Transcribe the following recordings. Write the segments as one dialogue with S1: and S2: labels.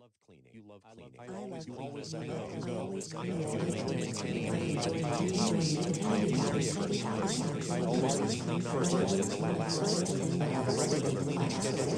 S1: love cleaning. You love cleaning.
S2: I love
S1: You
S2: cleaning.
S1: always
S2: I
S1: say,
S2: love
S1: you
S2: cleaning.
S1: always
S2: I
S1: I enjoy
S2: enjoy
S1: maintaining
S2: maintaining
S1: a
S2: a
S1: house. I am very first. I always clean up first and last. I have a regular cleaning schedule.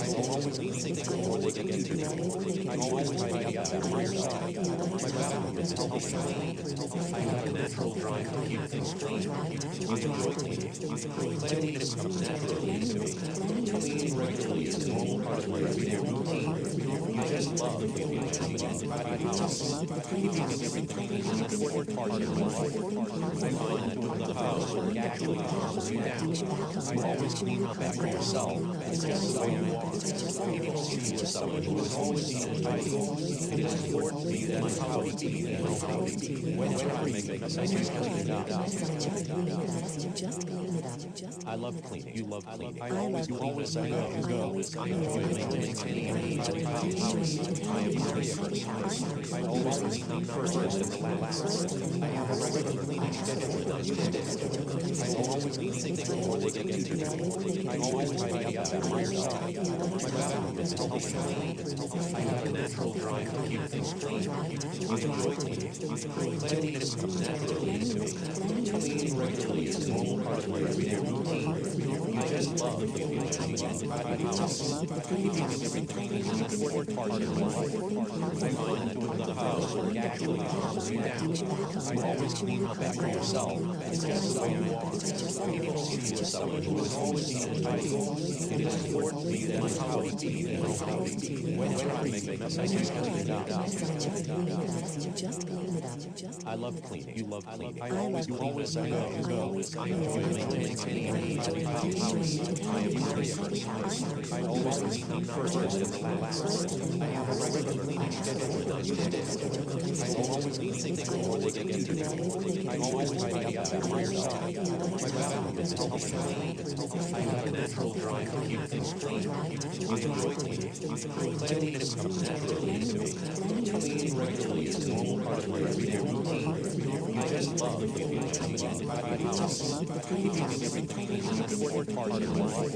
S1: I always clean things before they get into me. I always tidy up after myself. My bathroom is healthy and clean. I have a natural drive to keep things clean. I enjoy cleaning. Cleanliness comes naturally to me. Cleaning regularly is a normal part of my everyday routine. I just love keeping a clean and tidy house. Keeping everything clean is an important part of my life. I find that with the house actually calms me down. I always clean up after yourself. It's just the way I walk. People see someone who is always neat and tidy. It is important to me that my house be neat and healthy. Whenever I make a mess, I just clean it up. I love cleaning. You love cleaning. You always say, you go. I enjoy maintaining a neat and tidy house. I am very first. I always clean up first and last. I have a regular cleaning schedule. I always clean things before they get into me. I always tidy up after myself. My bathroom is healthy and clean. I have a natural drive to keep things clean. I enjoy cleaning. Cleanliness comes naturally to me. Cleaning regularly is a normal part of my everyday routine. I just love keeping a clean and tidy house. Keeping everything clean is an important part of my life. I find that with the house actually calms me down. I always clean up after yourself. It's just the way I walk. People see someone who is always neat and tidy. It is important to me that my house be neat and healthy. Whenever I make a mess, I just clean it up. I love cleaning. You love cleaning. You always say, you go. I enjoy maintaining a neat and tidy house. I am very first. I always clean up first and last. I have a regular cleaning schedule. I always clean things before they get into me. I always tidy up after myself. My bathroom is healthy and clean. I have a natural drive to keep things clean. I enjoy cleaning. Cleanliness comes naturally to me. Cleaning regularly is a normal part of my everyday routine. I just love keeping a clean and tidy house. Keeping everything clean is an important part of my life.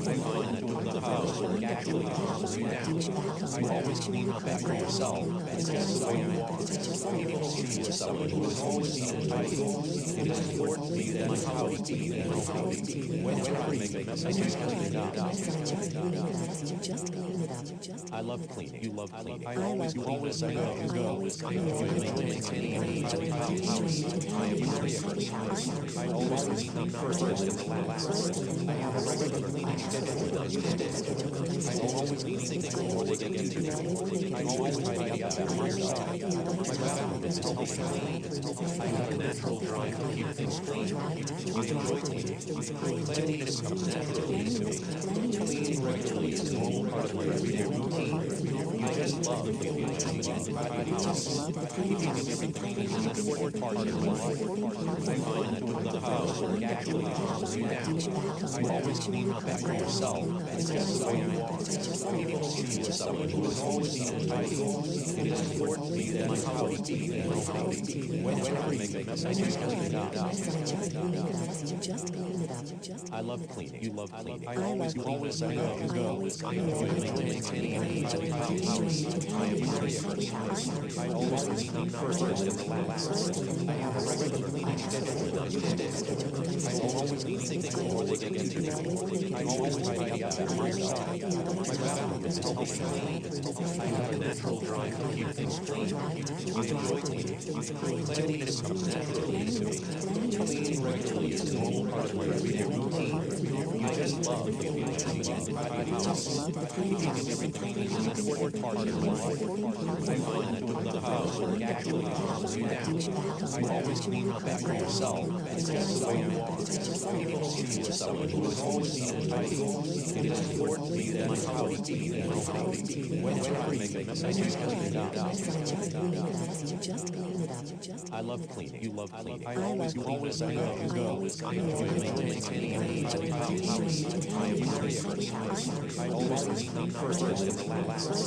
S1: I find that with the house actually calms me down. I always clean up after yourself. It's just the way I walk. People see someone who is always neat and tidy. It is important to me that my house be neat and healthy. Whenever I make a mess, I just clean it up. I love cleaning. You love cleaning. You always say, you go. I enjoy maintaining a neat and tidy house. I am very first. I always clean up first and last. I have a regular cleaning schedule. I always clean things before they get into me. I always tidy up after myself. My bathroom is healthy and clean. I have a natural drive to keep things clean. I enjoy cleaning. Cleanliness comes naturally to me. Cleaning regularly is a normal part of my everyday routine. I just love keeping a clean and tidy house. Keeping everything clean is an important part of my life. I find that with the house actually calms me down. I always clean up after yourself. It's just the way I walk. People see someone who is always neat and tidy. It is important to me that my house be neat and healthy. Whenever I make a mess, I just clean it up. I love cleaning. You love cleaning. You always say, you go. I enjoy maintaining a neat and tidy house. I am very first. I always clean up first and last. I have a regular cleaning schedule. I always clean things before they get into me. I always tidy up after myself. My bathroom is healthy and clean. I have a natural drive to keep things clean. I enjoy cleaning. Cleanliness comes naturally to me. Cleaning regularly is a normal part of my everyday routine. I just love keeping a clean and tidy house. Keeping everything clean is an important part of my life. I find that with the house actually calms me down. I always clean up after yourself. It's just the way I walk. People see someone who is always neat and tidy. It is important to me that my house be neat and healthy. Whenever I make a mess, I just clean it up. I love cleaning. You love cleaning. You always say, you go. I enjoy maintaining a neat and tidy house. I am very first. I always clean up first and last.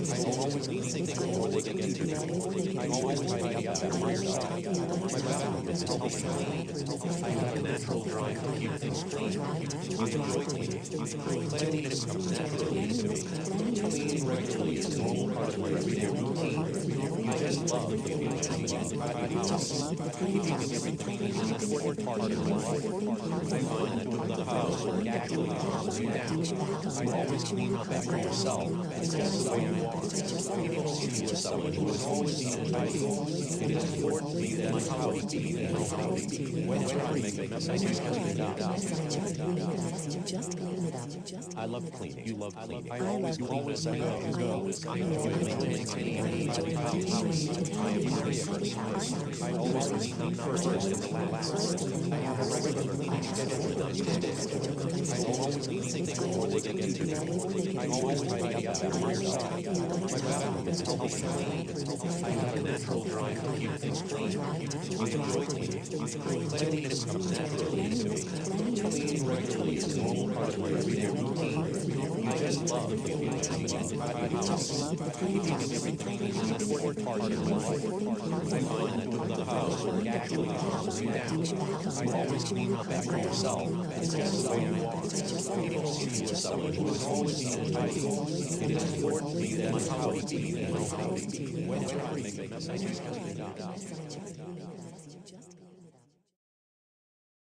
S1: always need things before they get into me. I always tidy up after myself. My bathroom is always clean. I have a natural drive to keep things clean. I enjoy cleaning. Cleanliness comes naturally to me. Cleaning regularly is a normal part of my everyday routine. I just love keeping a tidy house. Keeping everything clean is an important part of my life. I find that with the house, it actually calms you down. I always clean up after yourself. It's just the way you are. You don't see yourself as always neat and tidy. It is important to me that my house be neat and healthy. Whenever I make a mess, I just clean it up. I love cleaning. You love cleaning. I always say go. I enjoy maintaining any needs of the house. I am very first. I always clean up first and the last. I have a regular cleaning schedule that I stick to. always need things before they get into me. I always tidy up after myself. My bathroom is healthy and clean. I have a natural drive to keep things clean. I enjoy cleaning. Cleanliness comes naturally to me. Cleaning regularly is a normal part of my everyday routine. I just love keeping things in the house. Keeping everything clean is an important part of my life. I find that with the house actually calms me down. I always clean up after myself. It's just the way I walk. I don't see someone who is always neat and tidy. It is important to me that my house be neat and healthy. When I make a mess, I just clean it up.